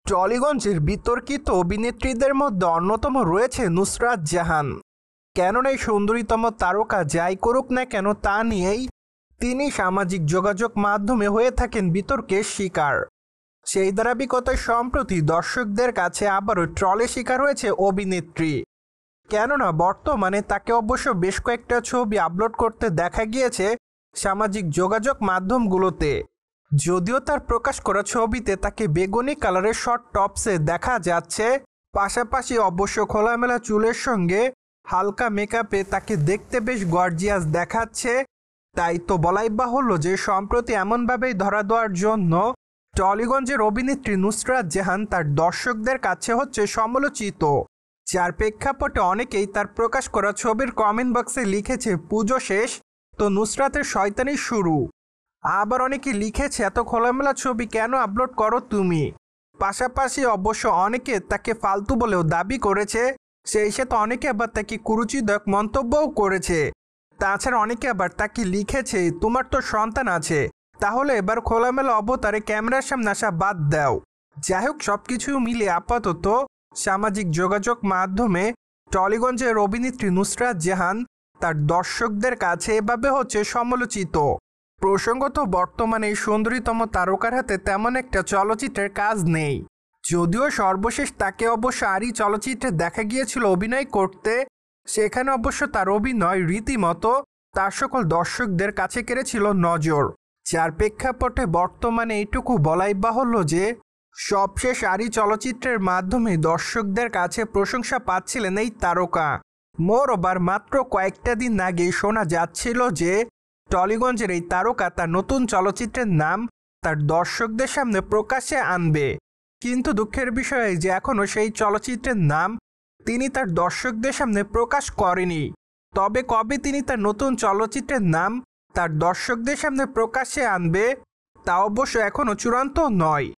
টলিগঞ্জের বিতর্কিত অভিনেত্রীদের মধ্যে অন্যতম রয়েছে নুসরাত জাহান। কেননা এই সুন্দরীতম তারকা যাই করুক না কেন তা নিয়েই তিনি সামাজিক যোগাযোগ মাধ্যমে হয়ে থাকেন বিতর্কের শিকার। সেই ধারাবাহিকতায় সম্প্রতি দর্শকদের কাছে আবারও ট্রলের শিকার হয়েছে অভিনেত্রী। কেননা বর্তমানে তাকে অবশ্য বেশ কয়েকটা ছবি আপলোড করতে দেখা গিয়েছে সামাজিক যোগাযোগ মাধ্যমগুলোতে। যদিও তার প্রকাশ করা ছবিতে তাকে বেগুনি কালারের শর্ট টপসে দেখা যাচ্ছে, পাশাপাশি অবশ্য খোলামেলা চুলের সঙ্গে হালকা মেকআপে তাকে দেখতে বেশ গর্জিয়াস দেখাচ্ছে। তাই তো বলাই বাহুল্য যে সম্প্রতি এমনভাবেই ধরা দেওয়ার জন্য টলিগঞ্জের অভিনেত্রী নুসরাত জাহান তার দর্শকদের কাছে হচ্ছে সমালোচিত। যার প্রেক্ষাপটে অনেকেই তার প্রকাশ করা ছবির কমেন্ট বক্সে লিখেছে পুজো শেষ তো নুসরাতের শয়তানি শুরু। আবার অনেকে লিখেছে এত খোলামেলা ছবি কেন আপলোড করো তুমি। পাশাপাশি অবশ্য অনেকে তাকে ফালতু বলেও দাবি করেছে, সেই সাথে অনেকে আবার তাকে কুরুচিদক মন্তব্যও করেছে। তাছাড়া অনেকে আবার তাকে লিখেছে তোমার তো সন্তান আছে, তাহলে এবার খোলামেলা অবতারে ক্যামেরার সামনে আসা বাদ দাও। যাই হোক, সবকিছু মিলে আপাতত সামাজিক যোগাযোগ মাধ্যমে টলিগঞ্জের অভিনেত্রী নুসরাত জাহান তার দর্শকদের কাছে এভাবে হচ্ছে সমালোচিত। প্রসঙ্গত বর্তমানে এই সুন্দরীতম তারকার হাতে তেমন একটা চলচ্চিত্রের কাজ নেই। যদিও সর্বশেষ তাকে অবশ্য আরই চলচ্চিত্রে দেখা গিয়েছিল অভিনয় করতে, সেখানে অবশ্য তার অভিনয় রীতিমতো তার সকল দর্শকদের কাছে কেড়েছিল নজর। যার প্রেক্ষাপটে বর্তমানে এইটুকু বলাই বাহুল্য যে সবশেষ আরই চলচ্চিত্রের মাধ্যমে দর্শকদের কাছে প্রশংসা পাচ্ছিলেন এই তারকা। মোরওভার মাত্র কয়েকটা দিন আগে শোনা যাচ্ছিল যে টলিগঞ্জের এই তারকা তার নতুন চলচ্চিত্রের নাম তার দর্শকদের সামনে প্রকাশ্যে আনবে, কিন্তু দুঃখের বিষয় যে এখনও সেই চলচ্চিত্রের নাম তিনি তার দর্শকদের সামনে প্রকাশ করেনি। তবে কবে তিনি তার নতুন চলচ্চিত্রের নাম তার দর্শকদের সামনে প্রকাশ্যে আনবে তা অবশ্য এখনও চূড়ান্ত নয়।